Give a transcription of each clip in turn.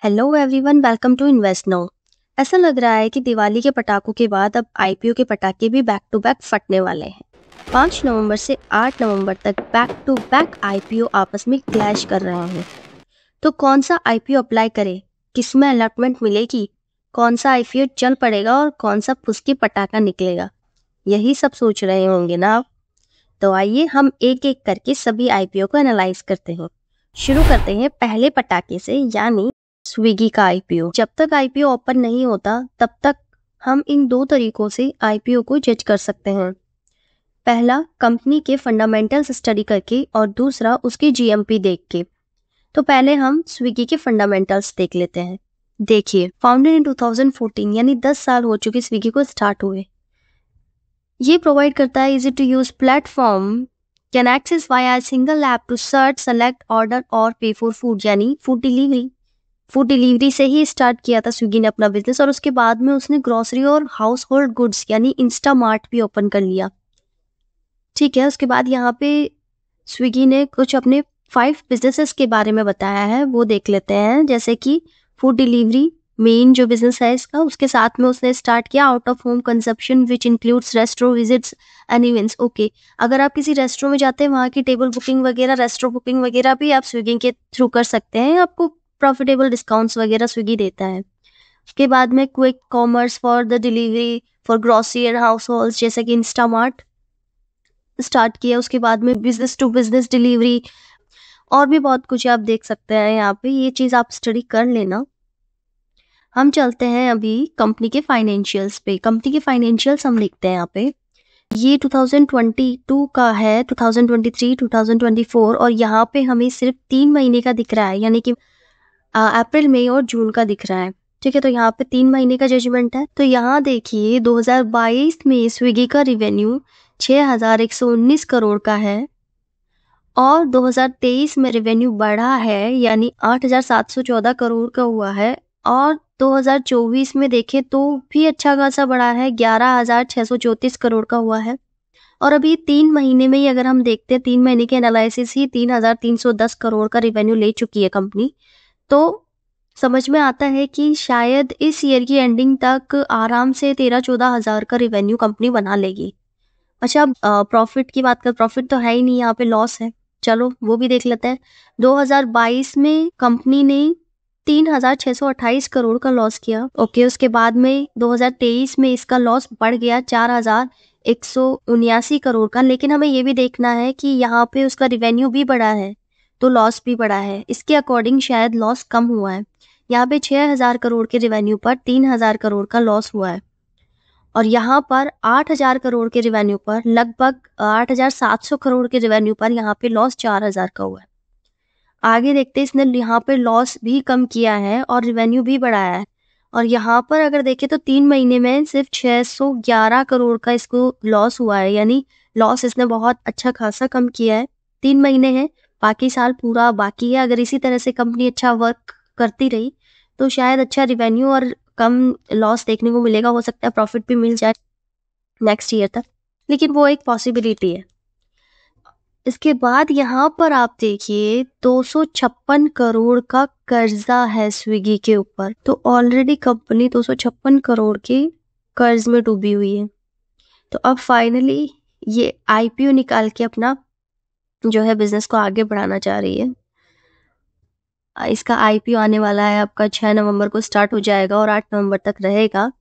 Hello everyone, welcome to invest now. ऐसा लग रहा है कि दिवाली के पटाखों के बाद अब आईपीओ के पटाखे भी बैक टू बैक फटने वाले हैं। 5 नवंबर से 8 नवंबर तक बैक टू बैक आईपीओ आपस में क्लैश कर रहे हैं। तो कौन सा आईपीओ अप्लाई करें, किसमें अलॉटमेंट मिलेगी, कौन सा आईपीओ चल पड़ेगा और कौन सा फुसकी पटाखा निकलेगा, यही सब सोच रहे होंगे ना आप। तो आइए हम एक एक करके सभी आईपीओ को एनालाइज करते हैं। शुरू करते हैं पहले पटाखे से, यानी स्विगी का आईपीओ। जब तक आईपीओ ओपन नहीं होता तब तक हम इन दो तरीकों से आईपीओ को जज कर सकते हैं। पहला, कंपनी के फंडामेंटल्स स्टडी करके और दूसरा उसकी जीएमपी देख के। तो पहले हम स्विगी के फंडामेंटल्स देख लेते हैं। देखिए, फाउंडेड इन 2014 यानी 10 साल हो चुके स्विगी को स्टार्ट हुए। ये प्रोवाइड करता है easy to use platform, can access via single app to search, select, order और पे फॉर फूड, यानी फूड डिलीवरी। फूड डिलीवरी से ही स्टार्ट किया था स्विगी ने अपना बिजनेस, और उसके बाद में उसने ग्रोसरी और हाउस होल्ड गुड्स यानी इंस्टामार्ट भी ओपन कर लिया। ठीक है, उसके बाद यहाँ पे स्विगी ने कुछ अपने 5 बिजनेसेस के बारे में बताया है, वो देख लेते हैं। जैसे कि फूड डिलीवरी मेन जो बिजनेस है इसका, उसके साथ में उसने स्टार्ट किया out of home consumption which includes restaurant visits and events. Okay, अगर आप किसी रेस्टोरेंट में जाते हैं, वहाँ की टेबल बुकिंग वगैरह, रेस्टोरेंट बुकिंग वगैरह भी आप स्विगी के थ्रू कर सकते हैं। आपको प्रॉफिटेबल डिस्काउंट्स वगैरह स्विगी देता है। उसके बाद में quick commerce for the delivery for grocery and house hold, जैसे कि इंस्टामार्ट स्टार्ट किया। उसके बाद में बिजनेस टू बिजनेस डिलीवरी और भी बहुत कुछ आप देख सकते हैं यहाँ पे, ये चीज़ आप स्टडी कर लेना। हम चलते हैं अभी कंपनी के फाइनेंशियल्स पे। कंपनी के फाइनेंशियल्स हम लिखते हैं यहाँ पे। ये 2022 का है, 2023, 2024, और यहाँ पे हमें सिर्फ 3 महीने का दिख रहा है, यानी कि अप्रैल, मई और जून का दिख रहा है। ठीक है, तो यहाँ पे 3 महीने का जजमेंट है। तो यहाँ देखिए 2022 में स्विगी का रिवेन्यू 6119 करोड़ का है और 2023 में रेवेन्यू बढ़ा है, यानी 8714 करोड़ का हुआ है। और 2024 में देखें तो भी अच्छा खासा बढ़ा है, 11634 करोड़ का हुआ है। और अभी 3 महीने में ही अगर हम देखते हैं, 3 महीने के एनालिसिस ही 3310 करोड़ का रेवेन्यू ले चुकी है कंपनी। तो समझ में आता है कि शायद इस ईयर की एंडिंग तक आराम से 13-14 हज़ार का रेवेन्यू कंपनी बना लेगी। अच्छा, प्रॉफिट की बात कर, प्रॉफिट तो है ही नहीं, यहाँ पे लॉस है। चलो वो भी देख लेते हैं। 2022 में कंपनी ने 3628 करोड़ का लॉस किया। ओके, उसके बाद में 2023 में इसका लॉस बढ़ गया 4179 करोड़ का। लेकिन हमें ये भी देखना है कि यहाँ पे उसका रिवेन्यू भी बढ़ा है तो लॉस भी बढ़ा है। इसके अकॉर्डिंग शायद लॉस कम हुआ है। यहाँ पे 6000 करोड़ के रिवेन्यू पर 3000 करोड़ का लॉस हुआ है, और यहाँ पर 8000 करोड़ के रिवेन्यू पर, लगभग 8700 करोड़ के रिवेन्यू पर यहाँ पे लॉस 4000 का हुआ है। आगे देखते हैं, इसने यहाँ पे लॉस भी कम किया है और रिवेन्यू भी बढ़ाया है। और यहाँ पर अगर देखें तो 3 महीने में सिर्फ 611 करोड़ का इसको लॉस हुआ है, यानी लॉस इसने बहुत अच्छा खासा कम किया है। 3 महीने हैं, बाकी साल पूरा बाकी है। अगर इसी तरह से कंपनी अच्छा वर्क करती रही तो शायद अच्छा रिवेन्यू और कम लॉस देखने को मिलेगा। हो सकता है प्रॉफिट भी मिल जाए नेक्स्ट ईयर तक, लेकिन वो एक पॉसिबिलिटी है। इसके बाद यहाँ पर आप देखिए 256 करोड़ का कर्जा है स्विगी के ऊपर। तो ऑलरेडी कंपनी 256 करोड़ के कर्ज में डूबी हुई है। तो अब फाइनली ये आईपीओ निकाल के अपना जो है बिजनेस को आगे बढ़ाना चाह रही है। इसका आईपीओ आने वाला है आपका 6 नवंबर को स्टार्ट हो जाएगा और 8 नवंबर तक रहेगा।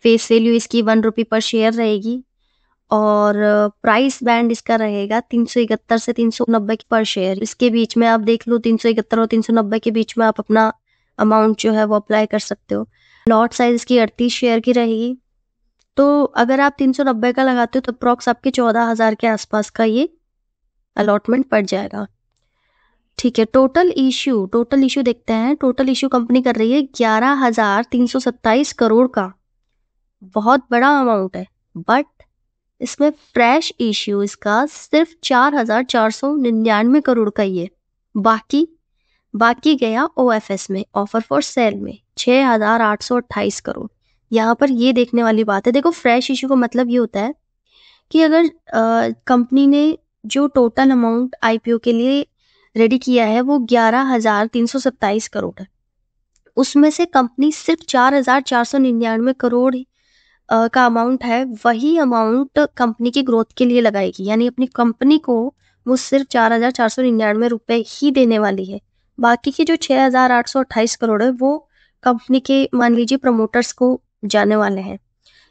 फेस वैल्यू इसकी 1 रुपये पर शेयर रहेगी और प्राइस बैंड इसका रहेगा 371 से 390 पर शेयर। इसके बीच में आप देख लो, 371 और 390 के बीच में आप अपना अमाउंट जो है वो अप्लाई कर सकते हो। लॉट साइज इसकी 38 शेयर की रहेगी। तो अगर आप 390 का लगाते हो तो अप्रॉक्स आपके 14,000 के आसपास का ये अलॉटमेंट पड़ जाएगा। ठीक है, टोटल इशू देखते हैं। टोटल इशू कंपनी कर रही है 11,327 करोड़ का, बहुत बड़ा अमाउंट है। बट इसमें फ्रेश इश्यू इसका सिर्फ 4,499 करोड़ का ही है। बाकी गया ओएफएस में, ऑफर फॉर सेल में, 6,828 करोड़। यहाँ पर ये देखने वाली बात है। देखो, फ्रेश इश्यू का मतलब ये होता है कि अगर कंपनी ने जो टोटल अमाउंट आईपीओ के लिए रेडी किया है वो 11,327 करोड़ है, उसमें से कंपनी सिर्फ 4,499 करोड़ का अमाउंट है, वही अमाउंट कंपनी की ग्रोथ के लिए लगाएगी। यानी अपनी कंपनी को वो सिर्फ 4,499 रुपए ही देने वाली है। बाकी की जो 6,828 करोड़ है वो कंपनी के मान लीजिए प्रमोटर्स को जाने वाले हैं,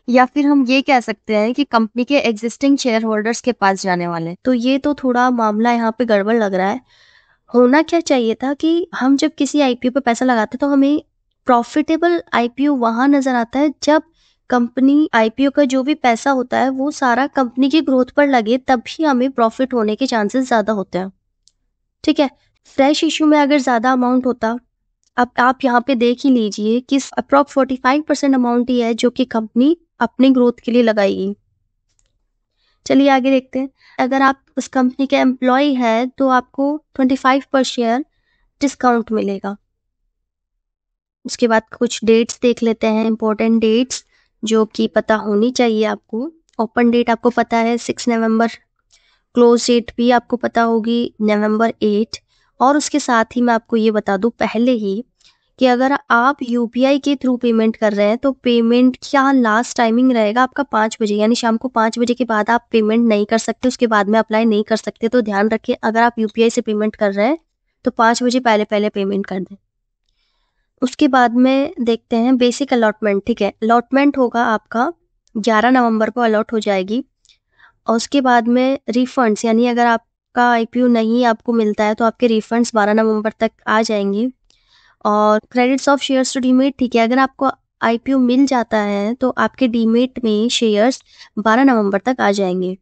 या फिर हम ये कह सकते हैं कि कंपनी के एग्जिस्टिंग शेयर होल्डर्स के पास जाने वाले हैं। तो ये तो थोड़ा मामला यहाँ पे गड़बड़ लग रहा है। होना क्या चाहिए था कि हम जब किसी आईपीओ पे पैसा लगाते तो हमें प्रॉफिटेबल आईपीओ वहां नजर आता है जब कंपनी आईपीओ का जो भी पैसा होता है वो सारा कंपनी की ग्रोथ पर लगे, तभी हमें प्रॉफिट होने के चांसेस ज्यादा होते हैं। ठीक है, फ्रेश इशू में अगर ज्यादा अमाउंट होता, अब आप यहाँ पे देख ही लीजिए कि अप्रॉक्स 45% अमाउंट ही है जो कि कंपनी अपनी ग्रोथ के लिए लगाएगी। चलिए आगे देखते हैं। अगर आप उस कंपनी के एम्प्लॉय है तो आपको 25 पर शेयर डिस्काउंट मिलेगा। उसके बाद कुछ डेट्स देख लेते हैं, इंपॉर्टेंट डेट्स जो कि पता होनी चाहिए आपको। ओपन डेट आपको पता है 6 नवंबर, क्लोज डेट भी आपको पता होगी नवंबर 8। और उसके साथ ही मैं आपको ये बता दूं पहले ही कि अगर आप यूपीआई के थ्रू पेमेंट कर रहे हैं तो पेमेंट का लास्ट टाइमिंग रहेगा आपका 5 बजे, यानी शाम को 5 बजे के बाद आप पेमेंट नहीं कर सकते, उसके बाद में अप्लाई नहीं कर सकते। तो ध्यान रखिए, अगर आप यूपीआई से पेमेंट कर रहे हैं तो 5 बजे पहले पहले पेमेंट कर दें। उसके बाद में देखते हैं बेसिक अलॉटमेंट। ठीक है, अलॉटमेंट होगा आपका 11 नवंबर को अलॉट हो जाएगी। और उसके बाद में रिफंड्स, यानी अगर आपका आईपीओ नहीं आपको मिलता है तो आपके रिफंड्स 12 नवंबर तक आ जाएंगे। और credits of shares to demat, ठीक है, अगर आपको आईपीओ मिल जाता है तो आपके डीमेट में शेयर्स 12 नवंबर तक आ जाएंगे।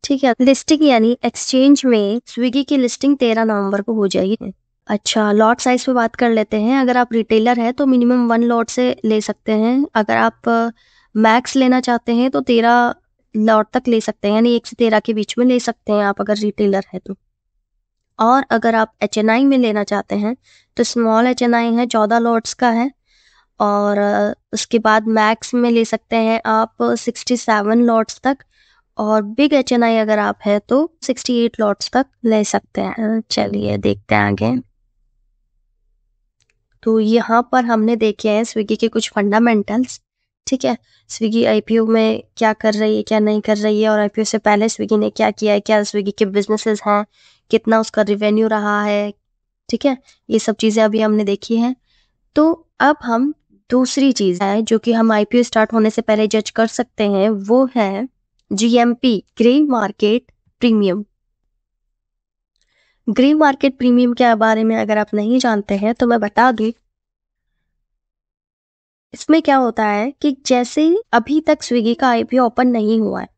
ठीक है, लिस्टिंग यानी एक्सचेंज में स्विगी की लिस्टिंग 13 नवंबर को हो जाएगी। अच्छा, लॉट साइज पे बात कर लेते हैं। अगर आप रिटेलर है तो मिनिमम 1 लॉट से ले सकते हैं। अगर आप मैक्स लेना चाहते हैं तो 13 लॉट तक ले सकते हैं, यानी 1 से 13 के बीच में ले सकते हैं आप अगर रिटेलर है तो। और अगर आप एचएनआई में लेना चाहते हैं तो स्मॉल एचएनआई है 14 लॉट्स का है। और उसके बाद मैक्स में ले सकते हैं आप 67 लॉट्स तक। और बिग एचएनआई अगर आप है तो 68 लॉट्स तक ले सकते हैं। चलिए देखते हैं आगे। तो यहाँ पर हमने देखे हैं स्विगी के कुछ फंडामेंटल्स। ठीक है, स्विगी आईपीओ में क्या कर रही है क्या नहीं कर रही है, और आईपीओ से पहले स्विगी ने क्या किया है, क्या स्विगी के बिजनेसेस हैं, कितना उसका रिवेन्यू रहा है। ठीक है, ये सब चीज़ें अभी हमने देखी हैं। तो अब हम दूसरी चीज़ है जो कि हम आईपीओ स्टार्ट होने से पहले जज कर सकते हैं, वो है GMP, grey market premium. Grey market premium के बारे में अगर आप नहीं जानते हैं तो मैं बता दूं। इसमें क्या होता है कि जैसे अभी तक स्विगी का आईपीओ ओपन नहीं हुआ है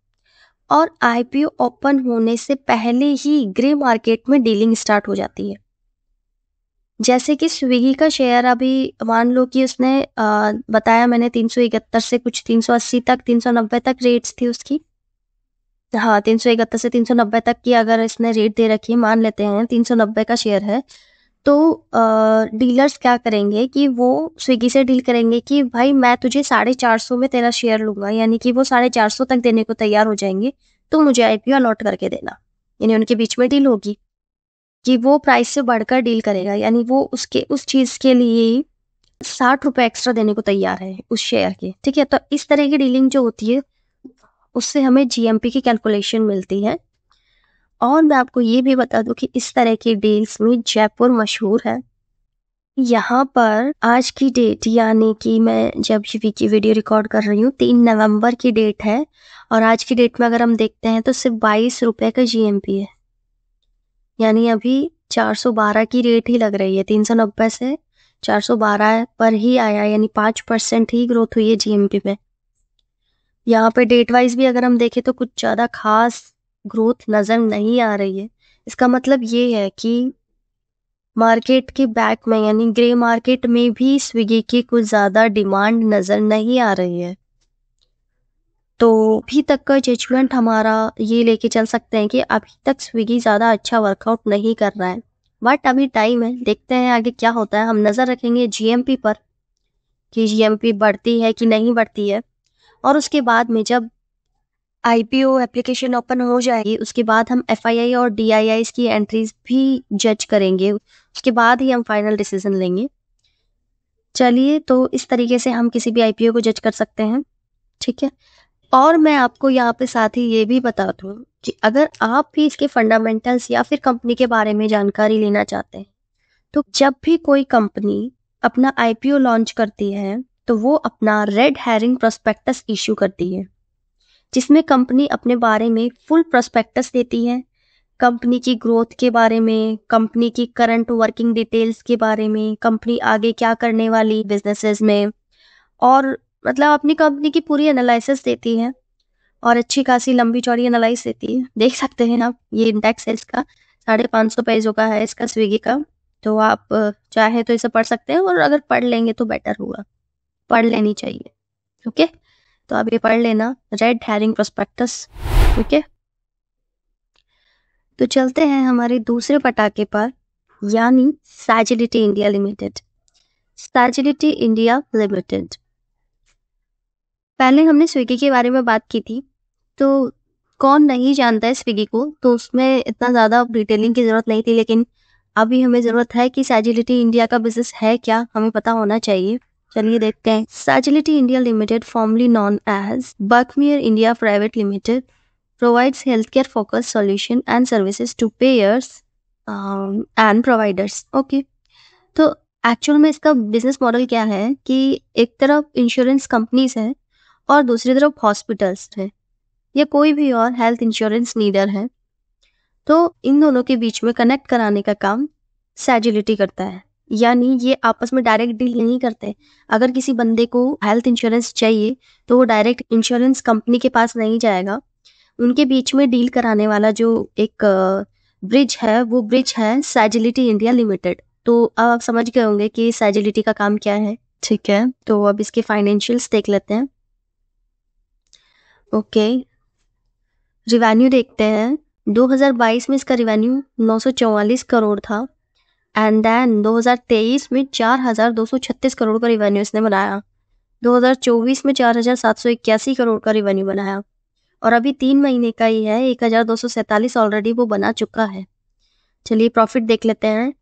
और आईपीओ ओपन होने से पहले ही ग्रे मार्केट में डीलिंग स्टार्ट हो जाती है। जैसे कि स्विगी का शेयर अभी मान लो कि उसने बताया मैंने 371 से कुछ 380 तक 390 तक रेट्स थी उसकी। हाँ, 371 से 390 तक की अगर इसने रेट दे रखी है, मान लेते हैं 390 का शेयर है, तो डीलर्स क्या करेंगे कि वो स्विगी से डील करेंगे कि भाई मैं तुझे 450 में तेरा शेयर लूंगा, यानी कि वो 450 तक देने को तैयार हो जाएंगे, तो मुझे आईपीओ अलॉट करके देना। यानी उनके बीच में डील होगी कि वो प्राइस से बढ़कर डील करेगा, यानी वो उसके उस चीज के लिए 60 रुपए एक्स्ट्रा देने को तैयार है उस शेयर के। ठीक है, तो इस तरह की डीलिंग जो होती है उससे हमें जीएमपी की कैलकुलेशन मिलती है। और मैं आपको ये भी बता दूं कि इस तरह की डील्स में जयपुर मशहूर है। यहाँ पर आज की डेट, यानी कि मैं जब की वीडियो रिकॉर्ड कर रही हूँ 3 नवंबर की डेट है, और आज की डेट में अगर हम देखते हैं तो सिर्फ 22 रुपए का जीएमपी है। यानी अभी 412 की रेट ही लग रही है, 390 से 412 पर ही आया, यानी 5% ही ग्रोथ हुई है जीएमपी में। यहाँ पे डेट वाइज भी अगर हम देखें तो कुछ ज़्यादा खास ग्रोथ नज़र नहीं आ रही है। इसका मतलब ये है कि मार्केट के बैक में, यानी ग्रे मार्केट में भी स्विगी की कुछ ज़्यादा डिमांड नज़र नहीं आ रही है। तो अभी तक का जजमेंट हमारा ये लेके चल सकते हैं कि अभी तक स्विगी ज़्यादा अच्छा वर्कआउट नहीं कर रहा है, बट अभी टाइम है, देखते हैं आगे क्या होता है। हम नज़र रखेंगे जीएमपी पर कि जीएमपी बढ़ती है कि नहीं बढ़ती है। और उसके बाद में जब आईपीओ एप्लीकेशन ओपन हो जाएगी उसके बाद हम एफआईआई और डीआईआई की एंट्रीज भी जज करेंगे, उसके बाद ही हम फाइनल डिसीजन लेंगे। चलिए, तो इस तरीके से हम किसी भी आईपीओ को जज कर सकते हैं, ठीक है। और मैं आपको यहाँ पे साथ ही ये भी बता दूँ कि अगर आप भी इसके फंडामेंटल्स या फिर कंपनी के बारे में जानकारी लेना चाहते हैं, तो जब भी कोई कंपनी अपना आईपीओ लॉन्च करती है, तो वो अपना रेड हेरिंग प्रोस्पेक्टस इश्यू करती है, जिसमें कंपनी अपने बारे में फुल प्रोस्पेक्टस देती है, कंपनी की ग्रोथ के बारे में, कंपनी की करंट वर्किंग डिटेल्स के बारे में, कंपनी आगे क्या करने वाली बिजनेसेस में, और मतलब अपनी कंपनी की पूरी एनालिसिस देती है और अच्छी खासी लंबी चौड़ी एनालाइज देती है। देख सकते हैं आप, ये इंडेक्स है इसका, 550 पेजों का है इसका, स्विगी का। तो आप चाहे तो इसे पढ़ सकते हैं, और अगर पढ़ लेंगे तो बेटर होगा, पढ़ लेनी चाहिए। ओके, तो आप ये पढ़ लेना, रेड हेरिंग प्रोस्पेक्टस। ओके, तो चलते हैं हमारे दूसरे पटाखे पर, यानी सैजिलिटी इंडिया लिमिटेड। सैजिलिटी इंडिया लिमिटेड, पहले हमने स्विगी के बारे में बात की थी, तो कौन नहीं जानता है स्विगी को, तो उसमें इतना ज़्यादा डिटेलिंग की ज़रूरत नहीं थी, लेकिन अभी हमें ज़रूरत है कि सैजिलिटी इंडिया का बिजनेस है क्या, हमें पता होना चाहिए। चलिए देखते हैं। Sagility India limited, formerly known as Birkmeyer India private limited, provides healthcare focused solution and services to payers and providers. Okay, तो एक्चुअल में इसका बिजनेस मॉडल क्या है कि एक तरफ इंश्योरेंस कंपनीज है और दूसरी तरफ हॉस्पिटल्स है या कोई भी और हेल्थ इंश्योरेंस नीडर है, तो इन दोनों के बीच में कनेक्ट कराने का काम सैजिलिटी करता है। यानी ये आपस में डायरेक्ट डील नहीं करते। अगर किसी बंदे को हेल्थ इंश्योरेंस चाहिए तो वो डायरेक्ट इंश्योरेंस कंपनी के पास नहीं जाएगा, उनके बीच में डील कराने वाला जो एक ब्रिज है, वो ब्रिज है सैजिलिटी इंडिया लिमिटेड। तो अब आप समझ गए होंगे कि सैजिलिटी का काम क्या है, ठीक है। तो अब इसके फाइनेंशियल्स देख लेते हैं। ओके, रिवेन्यू देखते हैं। 2022 में इसका रिवेन्यू 944 करोड़ था, एंड देन 2023 में 4236 करोड़ का रिवेन्यू इसने बनाया। 2024 में 4781 करोड़ का रिवेन्यू बनाया, और अभी 3 महीने का ही है, 1247 ऑलरेडी वो बना चुका है। चलिए प्रॉफिट देख लेते हैं।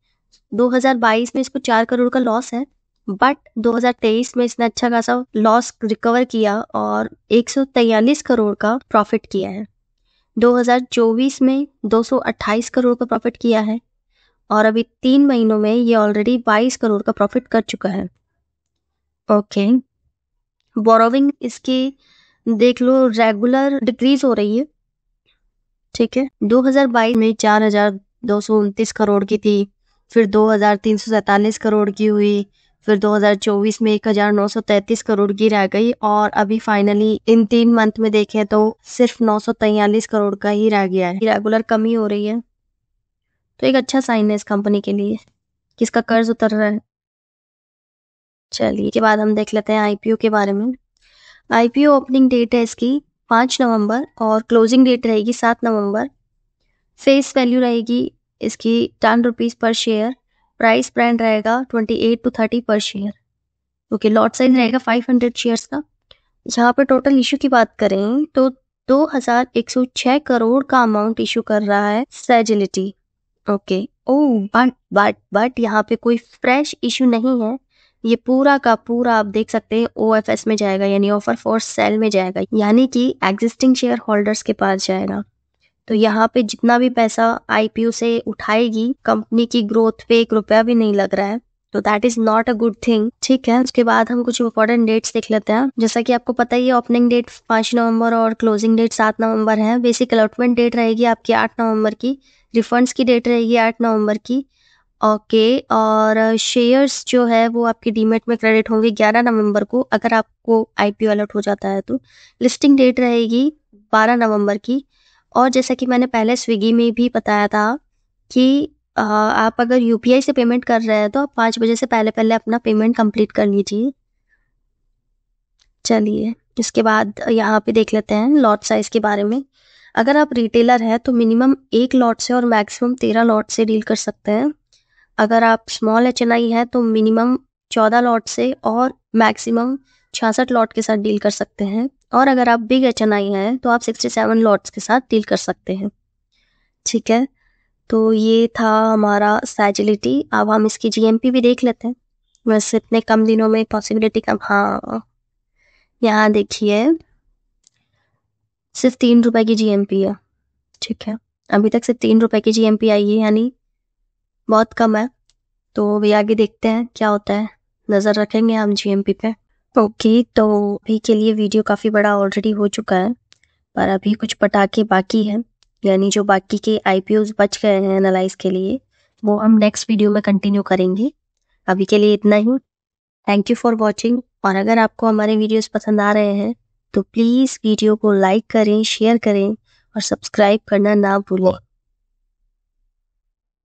2022 में इसको 4 करोड़ का लॉस है, बट 2023 में इसने अच्छा खासा लॉस रिकवर किया और 143 करोड़ का प्रॉफिट किया है। 2024 में 228 करोड़ का प्रॉफिट किया है, और अभी 3 महीनों में ये ऑलरेडी 22 करोड़ का प्रॉफिट कर चुका है। ओके, बोरोविंग इसकी देख लो रेगुलर डिक्रीज हो रही है, ठीक है। 2022 में 4229 करोड़ की थी, फिर 2347 करोड़ की हुई, फिर 2024 में 1933 करोड़ की रह गई, और अभी फाइनली इन 3 मंथ में देखें तो सिर्फ 943 करोड़ का ही रह गया है। रेगुलर कमी हो रही है, तो एक अच्छा साइन है इस कंपनी के लिए कि इसका कर्ज उतर रहा है। चलिए, के बाद हम देख लेते हैं आईपीओ के बारे में। आईपीओ ओपनिंग डेट है इसकी 5 नवंबर और क्लोजिंग डेट रहेगी 7 नवंबर। फेस वैल्यू रहेगी इसकी 10 रुपीज़ पर शेयर। प्राइस ब्रांड रहेगा 28 to 30 पर शेयर। ओके, लॉट साइज रहेगा 500 शेयर्स का। यहाँ पर टोटल इशू की बात करें तो 2106 करोड़ का अमाउंट इशू कर रहा है सैजिलिटी। ओके, ओह बट यहाँ पे कोई फ्रेश इशू नहीं है, ये पूरा का पूरा आप देख सकते हैं OFS में जाएगा, यानी ऑफर फॉर सेल में जाएगा, यानी कि एग्जिस्टिंग शेयर होल्डर्स के पास जाएगा। तो यहाँ पे जितना भी पैसा आईपीओ से उठाएगी, कंपनी की ग्रोथ पे 1 रुपया भी नहीं लग रहा है, तो that is not a good thing, ठीक है। उसके बाद हम कुछ इंपॉर्टेंट डेट्स देख लेते हैं। जैसा कि आपको पता ही है, ओपनिंग डेट 5 नवंबर और क्लोजिंग डेट 7 नवंबर है। बेसिक अलॉटमेंट डेट रहेगी आपकी 8 नवंबर की, रिफंड्स की डेट रहेगी 8 नवंबर की। ओके, और शेयर्स जो है वो आपके डीमेट में क्रेडिट होंगे 11 नवंबर को, अगर आपको आईपीओ अलर्ट हो जाता है तो। लिस्टिंग डेट रहेगी 12 नवंबर की। और जैसा कि मैंने पहले स्विगी में भी बताया था कि आप अगर यूपीआई से पेमेंट कर रहे हैं तो आप 5 बजे से पहले पहले अपना पेमेंट कंप्लीट कर लीजिए। चलिए, इसके बाद यहाँ पे देख लेते हैं लॉट साइज के बारे में। अगर आप रिटेलर हैं तो मिनिमम 1 लॉट से और मैक्सिमम 13 लॉट से डील कर सकते हैं। अगर आप स्मॉल एचएनआई है तो मिनिमम 14 लॉट से और मैक्सिमम 66 लॉट के साथ डील कर सकते हैं, और अगर आप बिग एचएनआई हैं तो आप 67 लॉट्स के साथ डील कर सकते हैं, ठीक है। तो ये था हमारा सैजिलिटी। अब हम इसकी जीएमपी भी देख लेते हैं। वैसे इतने कम दिनों में पॉसिबिलिटी कम। हाँ, यहाँ देखिए सिर्फ 3 रुपए की जीएमपी है। ठीक है, अभी तक सिर्फ 3 रुपए की जीएमपी आई है, यानी बहुत कम है। तो अभी आगे देखते हैं क्या होता है, नज़र रखेंगे हम जीएमपी पे। ओके, तो अभी के लिए वीडियो काफ़ी बड़ा ऑलरेडी हो चुका है, पर अभी कुछ पटाखे बाकी हैं, यानी जो बाकी के आईपीओज बच गए हैं एनालाइज के लिए, वो हम नेक्स्ट वीडियो में कंटिन्यू करेंगे। अभी के लिए इतना ही। Thank you for watching. और अगर आपको हमारे वीडियोस पसंद आ रहे हैं तो प्लीज़ वीडियो को लाइक करें, शेयर करें और सब्सक्राइब करना ना भूलें।